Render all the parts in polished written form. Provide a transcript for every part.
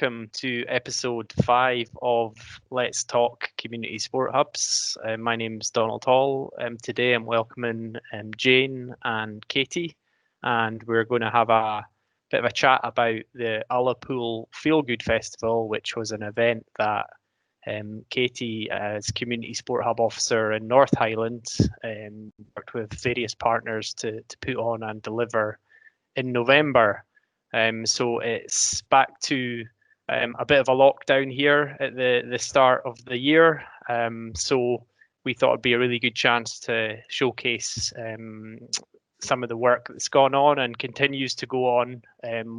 welcome to episode 5 of Let's Talk Community Sport Hubs. My name's Donald Hall. Today I'm welcoming Jayne and Katie, and we're going to have a bit of a chat about the Ullapool Feel Good Festival, which was an event that Katie, as Community Sport Hub Officer in North Highlands, worked with various partners to put on and deliver in November. So it's back to a bit of a lockdown here at the start of the year. So we thought it'd be a really good chance to showcase some of the work that's gone on and continues to go on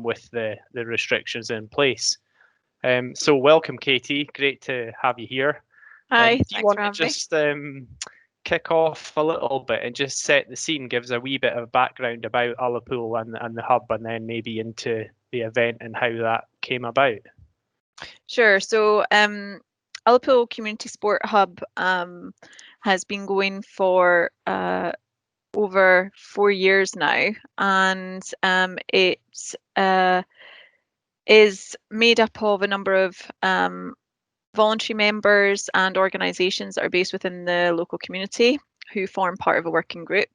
with the restrictions in place. So welcome, Katie. Great to have you here. Hi, Do you thanks want for to having me. just kick off a little bit and just set the scene, give us a wee bit of background about Ullapool and the hub, and then maybe into the event and how that came about? Sure. So Ullapool Community Sport Hub has been going for over 4 years now, and it is made up of a number of voluntary members and organisations that are based within the local community who form part of a working group,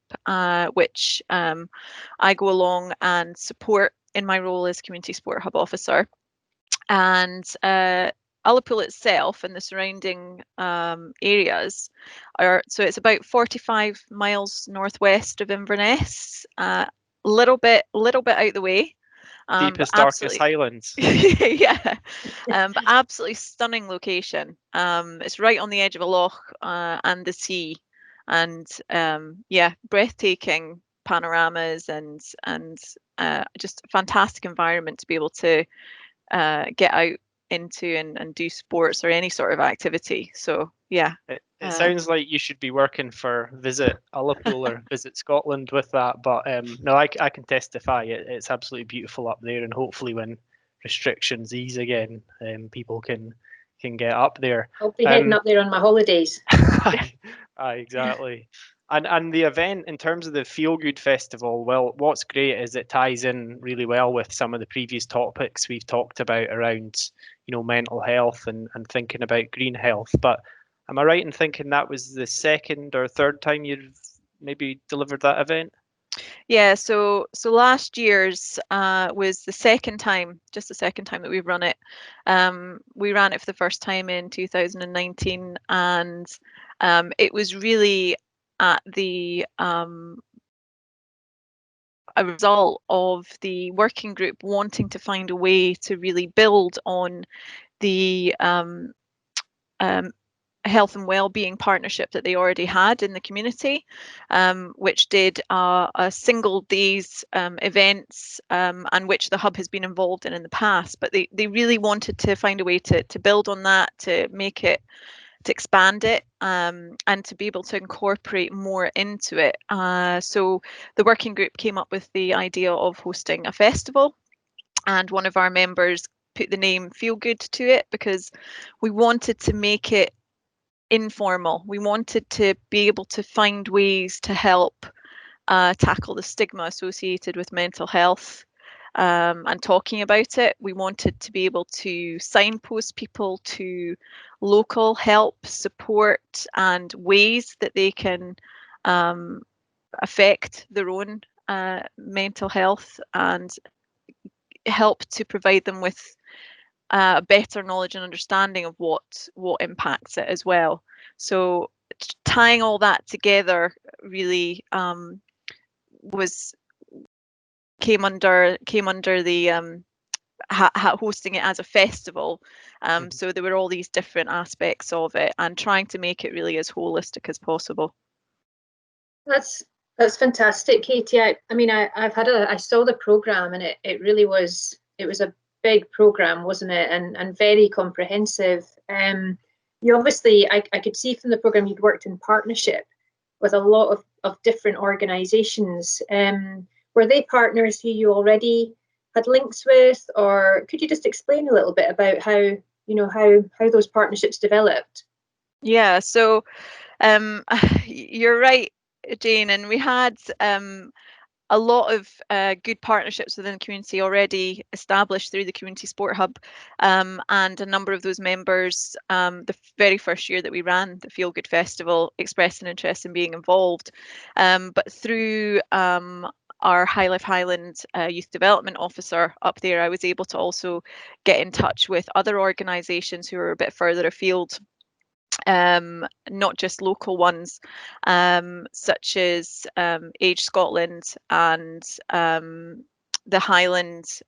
which I go along and support in my role as Community Sport Hub Officer. And Ullapool itself and the surrounding areas so it's about 45 miles northwest of Inverness, little bit out the way. Deepest, darkest Highlands. Yeah, but absolutely stunning location. It's right on the edge of a loch and the sea, and yeah, breathtaking panoramas and just a fantastic environment to be able to get out into and do sports or any sort of activity. So yeah. It sounds like you should be working for Visit Ullapool or Visit Scotland with that, but no, I can testify it's absolutely beautiful up there, and hopefully when restrictions ease again, people can get up there. I'll be heading up there on my holidays. Exactly. And the event, in terms of the Feel Good Festival, well, what's great is it ties in really well with some of the previous topics we've talked about around, mental health and thinking about green health. But am I right in thinking that was the second or third time you've maybe delivered that event? Yeah, so last year's was the second time that we've run it. We ran it for the first time in 2019, and it was really at the a result of the working group wanting to find a way to really build on the health and well-being partnership that they already had in the community, which did a single days events, and which the hub has been involved in the past. But they really wanted to find a way to build on that, to make it, to expand it, and to be able to incorporate more into it. So the working group came up with the idea of hosting a festival, and one of our members put the name Feel Good to it because we wanted to make it informal. We wanted to be able to find ways to help tackle the stigma associated with mental health, and talking about it. We wanted to be able to signpost people to local help, support, and ways that they can affect their own mental health and help to provide them with a better knowledge and understanding of what impacts it as well. So tying all that together really came under the hosting it as a festival. So there were all these different aspects of it, and trying to make it really as holistic as possible. That's fantastic, Katie. I saw the program, and it really was a big program, wasn't it? And very comprehensive. You obviously, I could see from the program you'd worked in partnership with a lot of different organisations. Were they partners who you already had links with, or could you just explain a little bit about how those partnerships developed? Yeah, so you're right, Jayne, and we had a lot of good partnerships within the community already established through the Community Sport Hub, and a number of those members, the very first year that we ran the Feel Good Festival, expressed an interest in being involved. But through our High Life Highland Youth Development Officer up there, I was able to also get in touch with other organisations who are a bit further afield, not just local ones, such as Age Scotland and the Highlands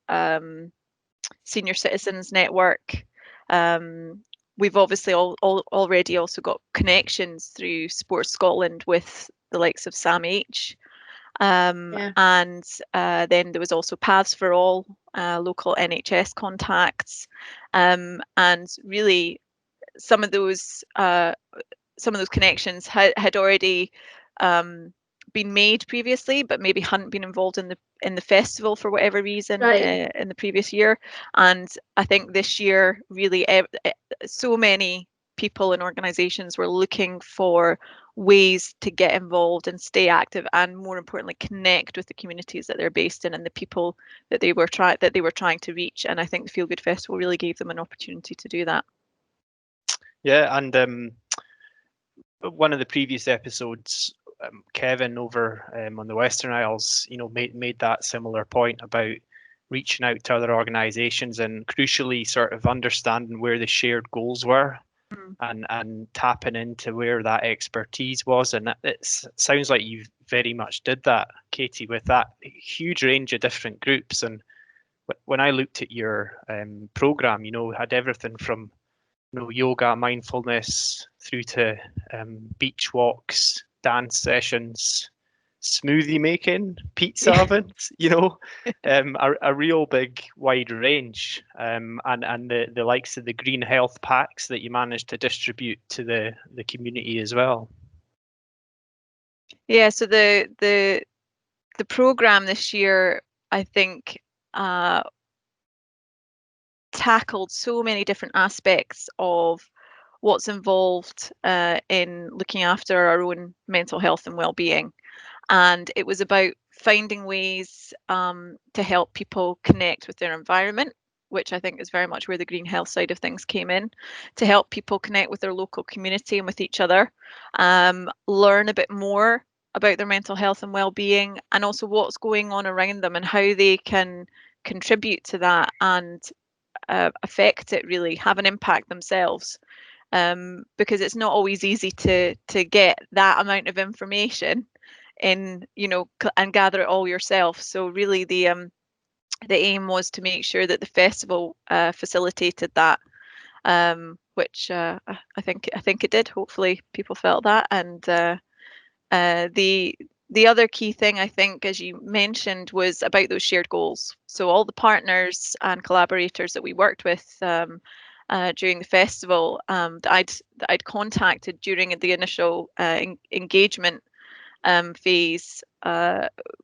Senior Citizens Network. We've obviously already also got connections through Sports Scotland with the likes of Sam H. Yeah. And then there was also Paths for All, local NHS contacts, and really some of those connections had already been made previously, but maybe hadn't been involved in the festival for whatever reason. Right. In the previous year. And I think this year, really, so many people and organisations were looking for ways to get involved and stay active, and more importantly, connect with the communities that they're based in and the people that they were trying to reach. And I think the Feel Good Festival really gave them an opportunity to do that. Yeah, and one of the previous episodes, Kevin over on the Western Isles, made that similar point about reaching out to other organisations and crucially sort of understanding where the shared goals were, and tapping into where that expertise was. And it sounds like you very much did that, Katie, with that huge range of different groups. And when I looked at your program, had everything from yoga, mindfulness, through to beach walks, dance sessions, smoothie making, pizza ovens, a real big wide range, and the likes of the green health packs that you managed to distribute to the community as well. Yeah, so the program this year, I think, tackled so many different aspects of what's involved in looking after our own mental health and well-being. And it was about finding ways to help people connect with their environment, which I think is very much where the green health side of things came in, to help people connect with their local community and with each other, learn a bit more about their mental health and well-being, and also what's going on around them and how they can contribute to that and affect it, really have an impact themselves, because it's not always easy to get that amount of information in, and gather it all yourself. So really the aim was to make sure that the festival facilitated that, which I think it did. Hopefully people felt that. And the other key thing, I think, as you mentioned, was about those shared goals. So all the partners and collaborators that we worked with during the festival, that I'd contacted during the initial engagement phase,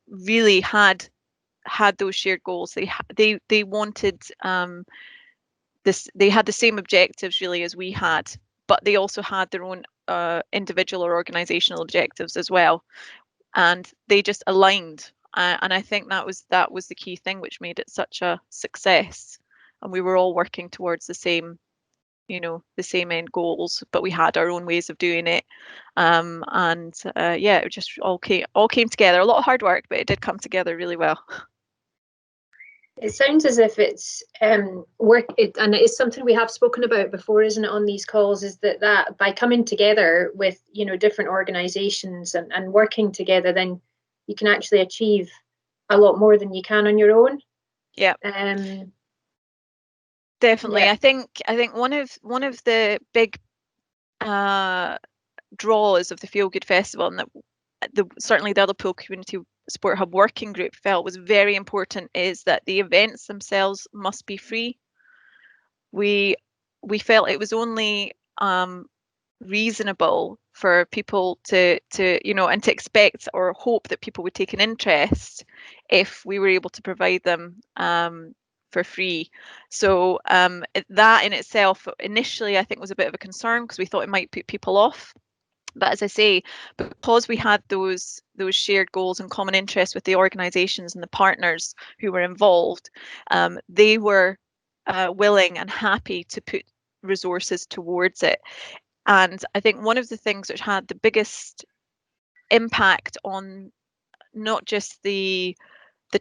really had those shared goals. They wanted this. They had the same objectives really as we had, but they also had their own individual or organizational objectives as well, and they just aligned. And I think that was the key thing which made it such a success. And we were all working towards the same end goals, but we had our own ways of doing it. Yeah, it just all came together. A lot of hard work, but it did come together really well. It sounds as if it's work, and it is something we have spoken about before, isn't it, on these calls, is that by coming together with different organizations and working together, then you can actually achieve a lot more than you can on your own. Yeah. Definitely. Yeah. I think one of the big draws of the Feel Good Festival, and that certainly the Ullapool Community Sport Hub Working Group felt was very important, is that the events themselves must be free. We felt it was only reasonable for people to and to expect or hope that people would take an interest if we were able to provide them for free. So that in itself initially I think was a bit of a concern, because we thought it might put people off. But as I say, because we had those shared goals and common interests with the organisations and the partners who were involved, they were willing and happy to put resources towards it. And I think one of the things which had the biggest impact on not just the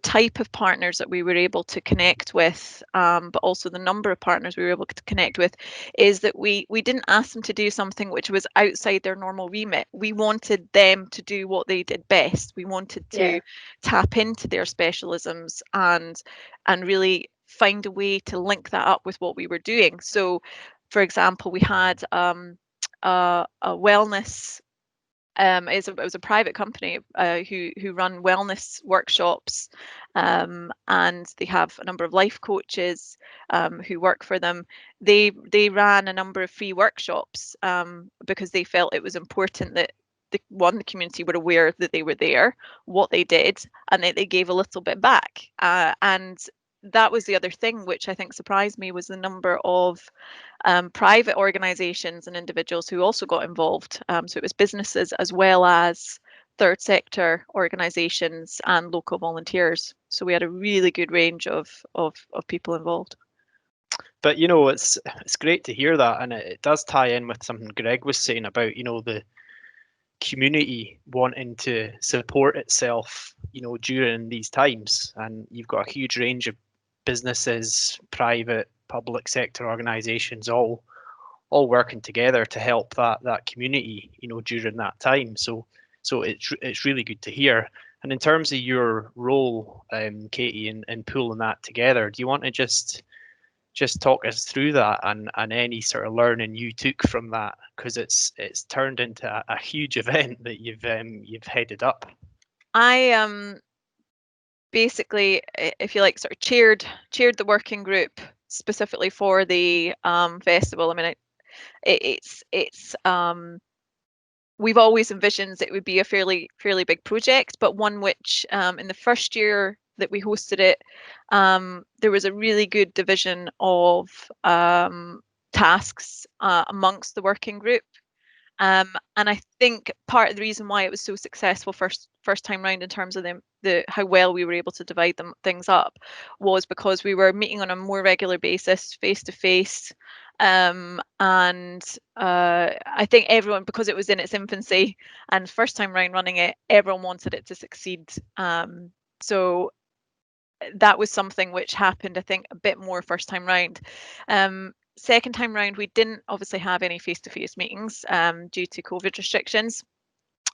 type of partners that we were able to connect with, but also the number of partners we were able to connect with, is that we didn't ask them to do something which was outside their normal remit. We wanted them to do what they did best. We wanted to tap into their specialisms and really find a way to link that up with what we were doing. So, for example, we had a wellness. It was a private company who run wellness workshops, and they have a number of life coaches who work for them. They ran a number of free workshops because they felt it was important that the community were aware that they were there, what they did, and that they gave a little bit back. And that was the other thing which I think surprised me, was the number of private organisations and individuals who also got involved. So it was businesses as well as third sector organisations and local volunteers. So we had a really good range of people involved. But you know, it's great to hear that, and it does tie in with something Greg was saying about, you know, the community wanting to support itself, you know, during these times. And you've got a huge range of businesses, private, public sector organisations, all working together to help that community, you know, during that time. So it's really good to hear. And in terms of your role, Katie, in pulling that together, do you want to just talk us through that and any sort of learning you took from that, because it's turned into a huge event that you've headed up? I basically, if you like, sort of chaired the working group specifically for the festival. I mean, it's we've always envisioned it would be a fairly big project, but one which in the first year that we hosted it, there was a really good division of tasks amongst the working group. And I think part of the reason why it was so successful first time round in terms of the how well we were able to divide things up was because we were meeting on a more regular basis, face to face. And I think everyone, because it was in its infancy and first time round running it, everyone wanted it to succeed. So that was something which happened, I think, a bit more first time round. Second time round, we didn't obviously have any face-to-face meetings due to COVID restrictions.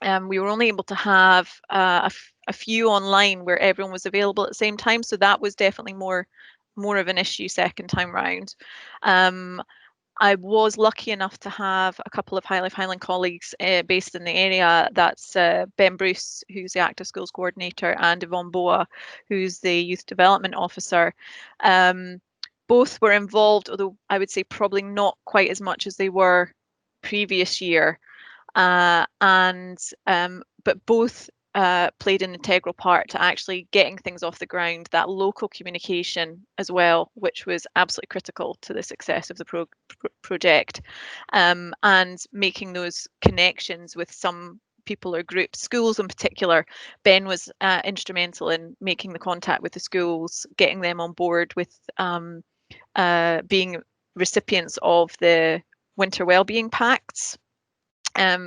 We were only able to have a few online where everyone was available at the same time. So that was definitely more of an issue second time round. I was lucky enough to have a couple of Highland colleagues based in the area. That's Ben Bruce, who's the Active Schools Coordinator, and Yvonne Boa, who's the Youth Development Officer. Both were involved, although I would say probably not quite as much as they were previous year. But both played an integral part to actually getting things off the ground, that local communication as well, which was absolutely critical to the success of the project, and making those connections with some people or groups, schools in particular. Ben was instrumental in making the contact with the schools, getting them on board with being recipients of the winter wellbeing pacts.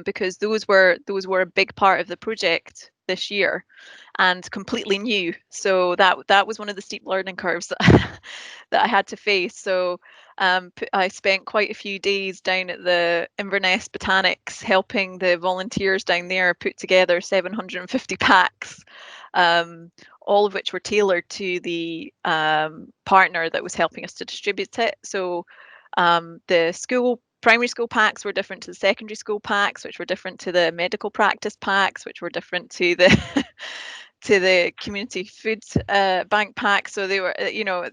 Because those were a big part of the project this year and completely new. So that was one of the steep learning curves that I had to face. So I spent quite a few days down at the Inverness Botanics helping the volunteers down there put together 750 packs, all of which were tailored to the partner that was helping us to distribute it. So the primary school packs were different to the secondary school packs, which were different to the medical practice packs, which were different to the to the community food bank packs. So they were,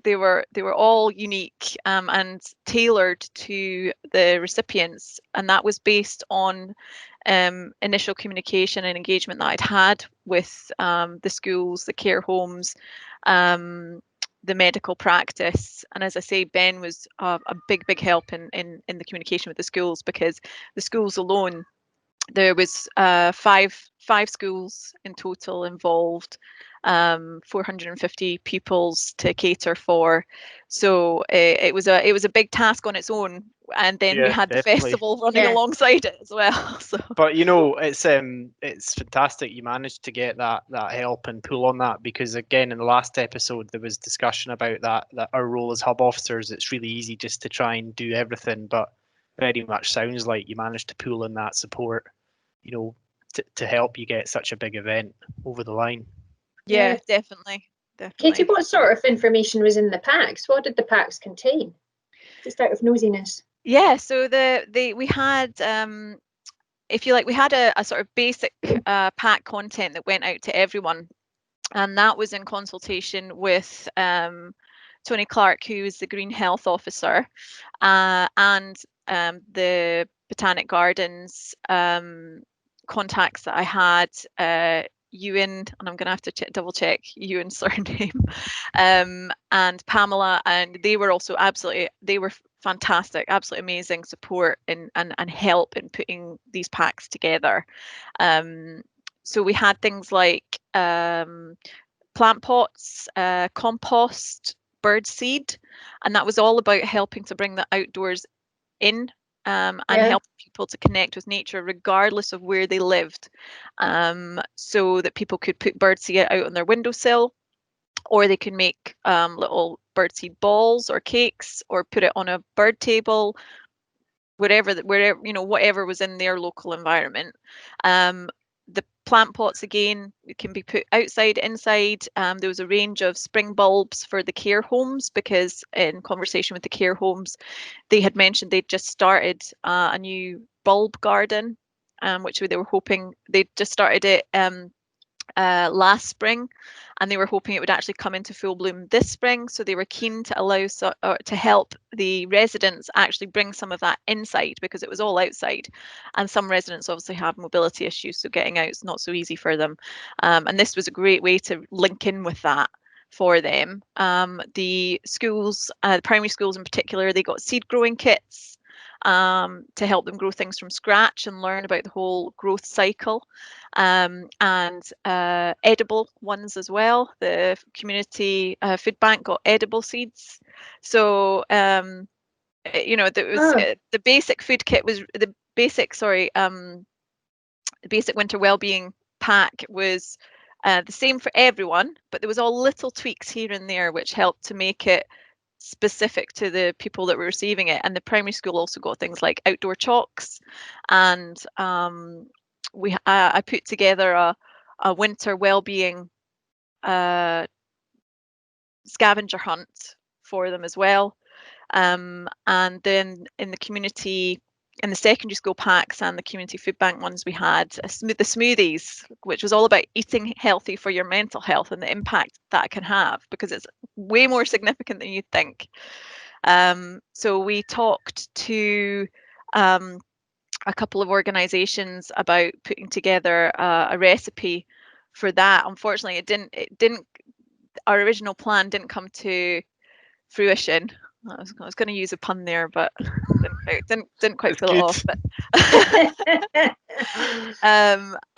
they were all unique and tailored to the recipients, and that was based on initial communication and engagement that I'd had with the schools, the care homes, the medical practice. And as I say, Ben was a big help in the communication with the schools, because the schools alone there was five schools in total involved, 450 pupils to cater for. So it was a big task on its own, and then we Yeah, had the definitely. festival running Yeah. alongside it as well. So But it's fantastic you managed to get that help and pull on that, because again in the last episode there was discussion about that our role as hub officers, it's really easy just to try and do everything, but very much sounds like you managed to pull in that support, to help you get such a big event over the line. yeah, Yeah. definitely. Katie, what sort of information was in the packs? What did the packs contain? Just out of nosiness. Yeah, so we had, if you like, we had a sort of basic pack content that went out to everyone, and that was in consultation with Tony Clark, who is the Green Health Officer, and the Botanic Gardens contacts that I had. Ewan, and I'm going to have to double check Ewan's surname, and Pamela, and they were also they were fantastic, absolutely amazing support and help in putting these packs together. So we had things like plant pots, compost, bird seed, and that was all about helping to bring the outdoors in, and help people to connect with nature regardless of where they lived, so that people could put birdseed out on their windowsill, or they can make little birdseed balls or cakes, or put it on a bird table, wherever whatever was in their local environment. The plant pots, again, can be put outside, inside. There was a range of spring bulbs for the care homes, because in conversation with the care homes, they had mentioned they'd just started a new bulb garden, which they were hoping, they'd just started it last spring, and they were hoping it would actually come into full bloom this spring. So they were keen to allow to help the residents actually bring some of that inside, because it was all outside, and some residents obviously have mobility issues, so getting out is not so easy for them. And this was a great way to link in with that for them. The schools, the primary schools in particular, they got seed growing kits to help them grow things from scratch and learn about the whole growth cycle, and edible ones as well. The community food bank got edible seeds. So there was the basic food kit was the basic the basic winter wellbeing pack was the same for everyone, but there was all little tweaks here and there which helped to make it specific to the people that were receiving it. And the primary school also got things like outdoor chalks, and I put together a winter wellbeing scavenger hunt for them as well. And then in the secondary school packs and the community food bank ones, we had the smoothies, which was all about eating healthy for your mental health and the impact that can have, because it's way more significant than you'd think. So we talked to a couple of organizations about putting together a recipe for that. Unfortunately, it didn't our original plan didn't come to fruition. I was going to use a pun there, but didn't quite pull it off. But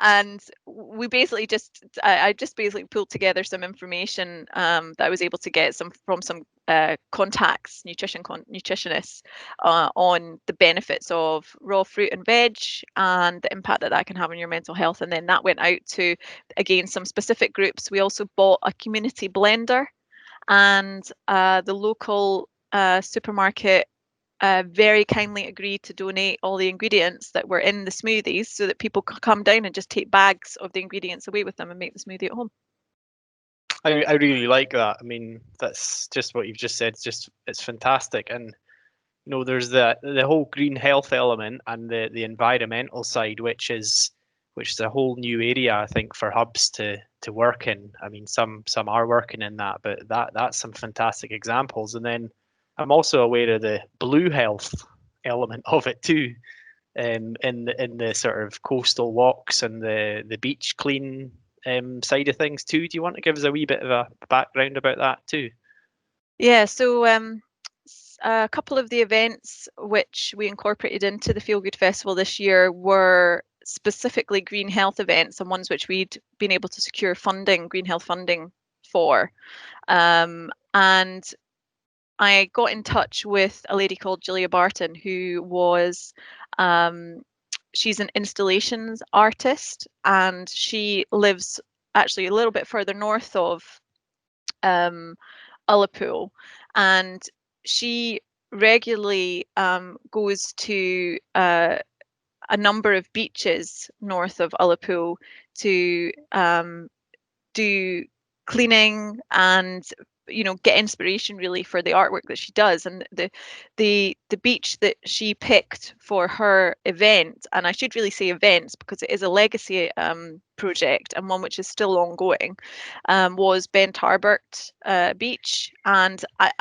and we basically I just basically pulled together some information that I was able to get from some contacts, nutritionists, on the benefits of raw fruit and veg and the impact that can have on your mental health. And then that went out to, again, some specific groups. We also bought a community blender, and the local supermarket very kindly agreed to donate all the ingredients that were in the smoothies, so that people could come down and just take bags of the ingredients away with them and make the smoothie at home. I really like that. I mean, that's just what you've just said. It's fantastic. And there's the whole green health element and the environmental side, which is a whole new area, I think, for hubs to work in. I mean, some are working in that, but that's some fantastic examples. And then I'm also aware of the blue health element of it too, in the sort of coastal walks and the beach clean side of things too. Do you want to give us a wee bit of a background about that too? Yeah, so a couple of the events which we incorporated into the Feel Good Festival this year were specifically green health events and ones which we'd been able to secure funding, green health funding for. And I got in touch with a lady called Julia Barton, who was, she's an installations artist, and she lives actually a little bit further north of Ullapool, and she regularly goes to a number of beaches north of Ullapool to do cleaning and get inspiration really for the artwork that she does. And the beach that she picked for her event, and I should really say events because it is a legacy project and one which is still ongoing, was Ben Tarbert Beach. And I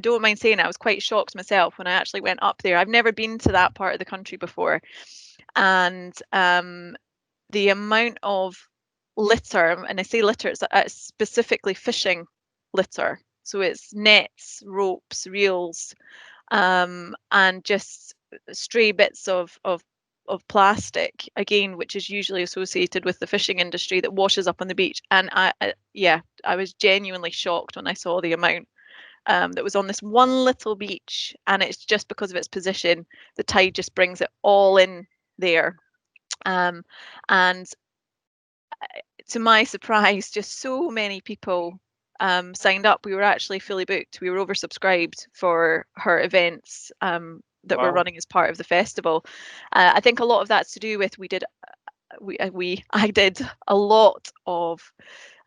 don't mind saying I was quite shocked myself when I actually went up there. I've never been to that part of the country before, and the amount of litter, and I say litter, it's specifically fishing litter. So it's nets, ropes, reels, and just stray bits of plastic, again, which is usually associated with the fishing industry, that washes up on the beach. And I was genuinely shocked when I saw the amount that was on this one little beach, and it's just because of its position. The tide just brings it all in there. And to my surprise, just so many people signed up. We were actually fully booked. We were oversubscribed for her events that we're running as part of the festival. I think a lot of that's to do with I did a lot of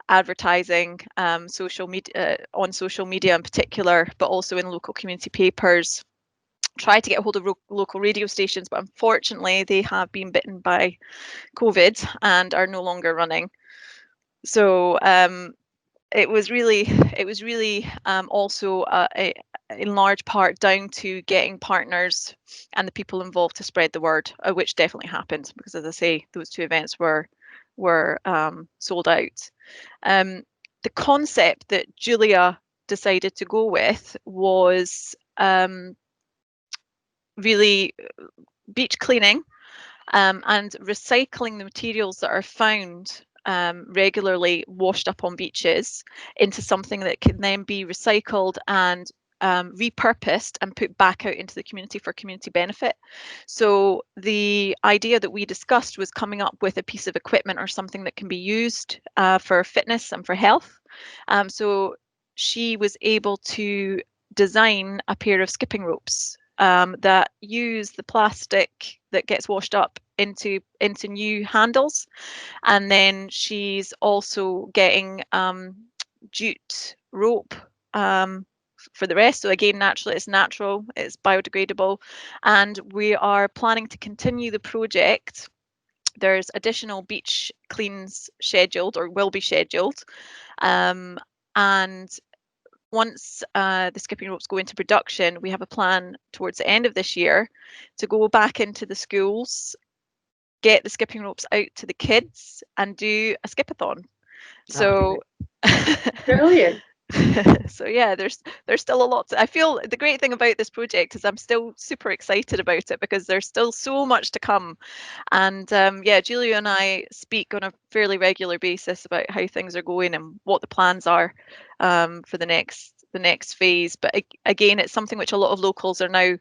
advertising, social media, on social media in particular, but also in local community papers. Tried to get a hold of local radio stations, but unfortunately they have been bitten by COVID and are no longer running. So it was really also in large part down to getting partners and the people involved to spread the word, which definitely happened, because as I say, those two events were sold out. The concept that Julia decided to go with was really beach cleaning and recycling the materials that are found regularly washed up on beaches into something that can then be recycled and repurposed and put back out into the community for community benefit. So the idea that we discussed was coming up with a piece of equipment or something that can be used for fitness and for health. So she was able to design a pair of skipping ropes that use the plastic that gets washed up into new handles. And then she's also getting jute rope for the rest. So again, naturally, it's natural, it's biodegradable, and we are planning to continue the project. There's additional beach cleans scheduled, or will be scheduled, and once the skipping ropes go into production, we have a plan towards the end of this year to go back into the schools, get the skipping ropes out to the kids, and do a skipathon. So brilliant. So yeah, there's still a lot I feel the great thing about this project is I'm still super excited about it, because there's still so much to come. And yeah, Julia and I speak on a fairly regular basis about how things are going and what the plans are for the next phase. But again, it's something which a lot of locals are now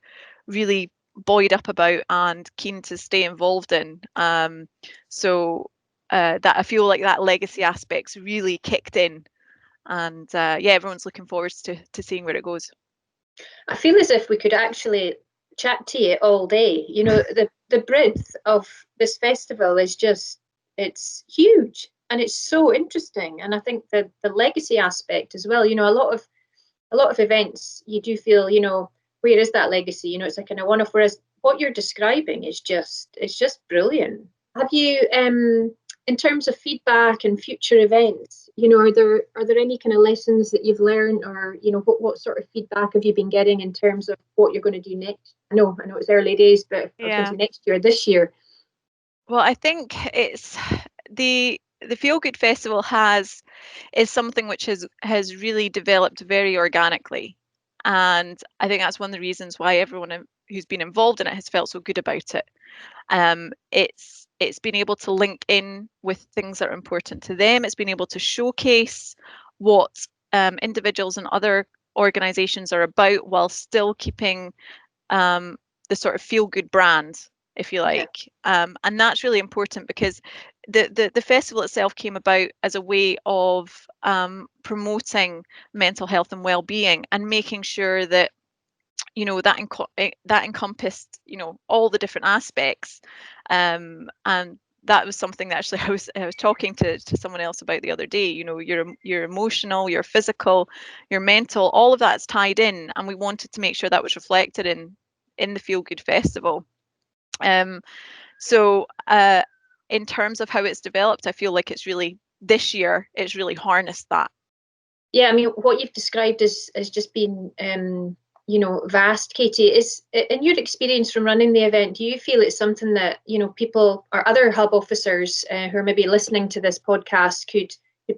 really buoyed up about and keen to stay involved in. So that I feel like that legacy aspect's really kicked in. And yeah, everyone's looking forward to seeing where it goes. I feel as if we could actually chat to you all day. You know, the breadth of this festival is just, it's huge and it's so interesting. And I think the legacy aspect as well, you know, a lot of events you do feel, you know, where is that legacy? You know, it's like kind of one of, whereas what you're describing is just, it's just brilliant. Have you in terms of feedback and future events, you know, are there any kind of lessons that you've learned, or you know, what sort of feedback have you been getting in terms of what you're going to do next? I know it's early days, but yeah, next year, this year. Well, I think it's the Feel Good Festival is something which has really developed very organically, and I think that's one of the reasons why everyone who's been involved in it has felt so good about it. It's it's been able to link in with things that are important to them. It's been able to showcase what individuals and other organisations are about, while still keeping the sort of feel-good brand, if you like. And that's really important, because the festival itself came about as a way of promoting mental health and well-being, and making sure that that encompassed all the different aspects, and that was something that actually I was talking to someone else about the other day. Your emotional, your physical, your mental, all of that's tied in, and we wanted to make sure that was reflected in the Feel Good Festival. So in terms of how it's developed, I feel like this year it's really harnessed that. Yeah, I mean, what you've described as just being vast, Katie. Is, in your experience from running the event, do you feel it's something that people or other hub officers who are maybe listening to this podcast could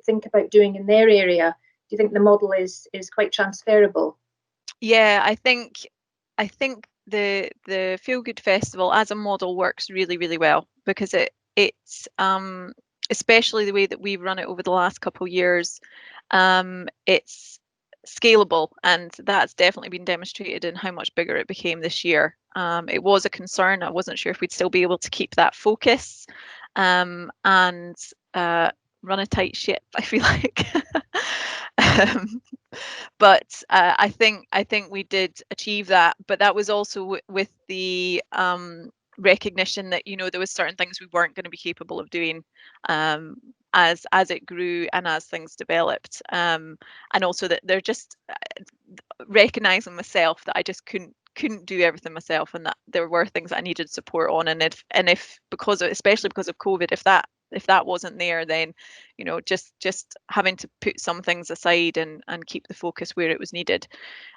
think about doing in their area? Do you think the model is quite transferable? Yeah, I think the Feel Good Festival as a model works really, really well, because it's especially the way that we've run it over the last couple of years, it's scalable, and that's definitely been demonstrated in how much bigger it became this year. It was a concern. I wasn't sure if we'd still be able to keep that focus and run a tight ship, I feel like. But I think we did achieve that. But that was also with the recognition that there was certain things we weren't going to be capable of doing as it grew and as things developed, and also that they're just recognizing myself that I just couldn't do everything myself, and that there were things that I needed support on, and if especially because of COVID, if that wasn't there, then just having to put some things aside and keep the focus where it was needed.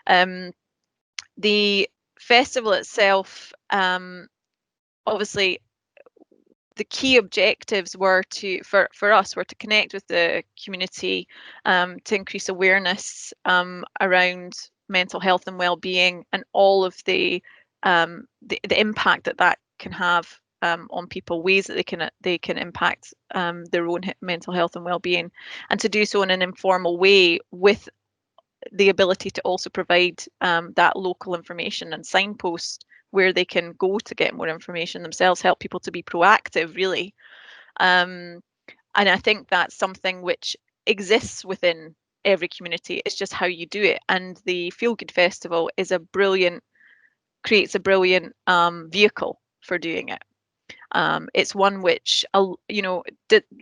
The festival itself, obviously the key objectives were for us were to connect with the community, to increase awareness around mental health and well-being, and all of the impact that can have on people, ways that they can impact their own mental health and well-being, and to do so in an informal way, with the ability to also provide that local information and signpost where they can go to get more information themselves, help people to be proactive, really. And I think that's something which exists within every community. It's just how you do it. And the Feel Good Festival creates a brilliant vehicle for doing it. It's one which,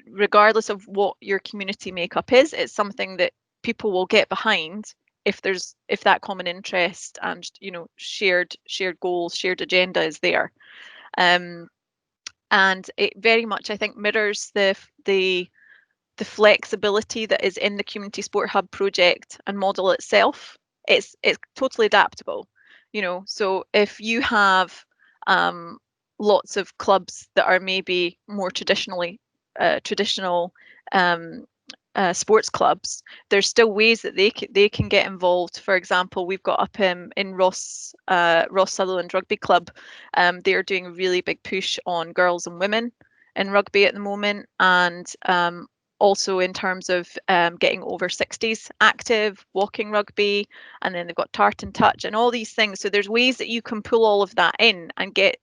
regardless of what your community makeup is, it's something that people will get behind if that common interest and shared goals, shared agenda is there. And it very much, I think, mirrors the flexibility that is in the Community Sport Hub project and model itself. It's totally adaptable, so if you have lots of clubs that are maybe more traditional sports clubs, there's still ways that they can get involved. For example, we've got up in Ross Sutherland Rugby Club, they're doing a really big push on girls and women in rugby at the moment, and also in terms of getting over 60s active, walking rugby, and then they've got Tartan Touch and all these things. So there's ways that you can pull all of that in and get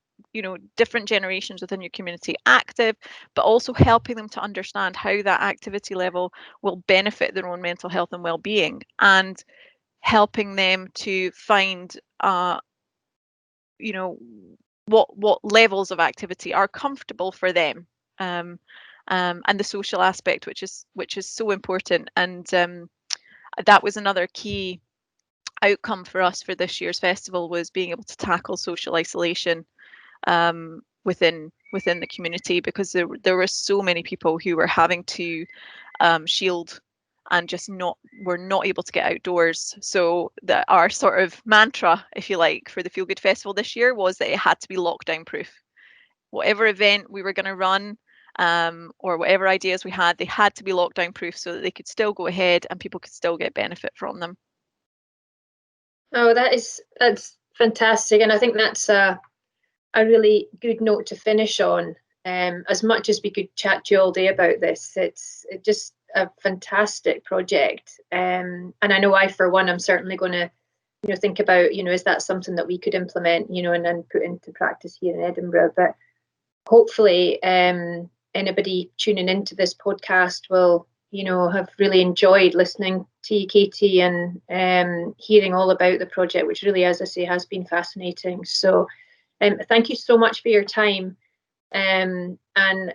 different generations within your community active, but also helping them to understand how that activity level will benefit their own mental health and well-being, and helping them to find what levels of activity are comfortable for them, and the social aspect, which is so important. And that was another key outcome for us for this year's festival, was being able to tackle social isolation within the community, because there were so many people who were having to shield and just were not able to get outdoors. So that our sort of mantra, if you like, for the Feel Good Festival this year was that it had to be lockdown proof. Whatever event we were going to run, or whatever ideas we had, they had to be lockdown proof, so that they could still go ahead and people could still get benefit from them. Oh, that's fantastic, and I think that's a really good note to finish on. as much as we could chat to you all day about this, it's just a fantastic project. And I know I, for one, I'm certainly going to, think about, is that something that we could implement, and then put into practice here in Edinburgh. But hopefully, anybody tuning into this podcast will, have really enjoyed listening to you, Katie, and hearing all about the project, which really, as I say, has been fascinating. So thank you so much for your time. And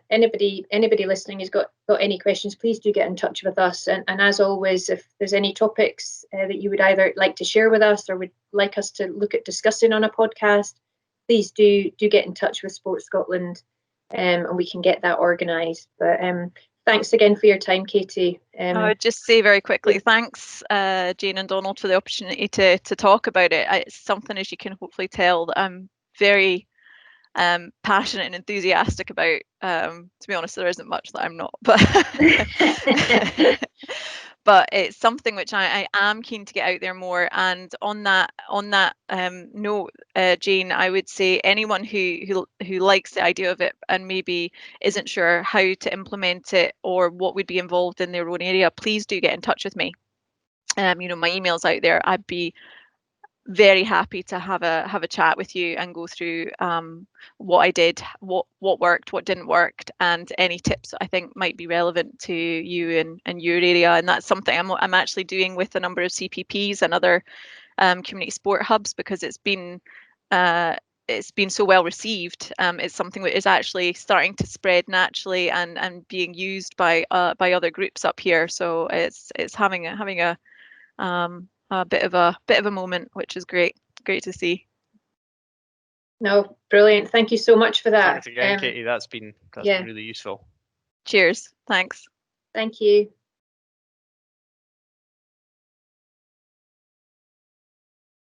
anybody listening has got any questions, please do get in touch with us. And as always, if there's any topics that you would either like to share with us or would like us to look at discussing on a podcast, please do get in touch with Sports Scotland, and we can get that organised. But thanks again for your time, Katie. I would just say very quickly, thanks Jayne and Donald for the opportunity to talk about it. It's something, as you can hopefully tell, that I'm very passionate and enthusiastic about. To be honest, there isn't much that I'm not, but but it's something which I am keen to get out there more. And on that note, Jayne, I would say anyone who likes the idea of it and maybe isn't sure how to implement it or what would be involved in their own area, please do get in touch with me. My email's out there. I'd be very happy to have a chat with you and go through what I did, what worked, what didn't work, and any tips I think might be relevant to you and your area. And that's something I'm actually doing with a number of CPPs and other community sport hubs, because it's been so well received. It's something that is actually starting to spread naturally and being used by other groups up here. So it's having a bit of a moment, which is great to see. No, brilliant. Thank you so much for that. Thanks again, Katie. That's been really useful. Cheers. Thanks. Thank you.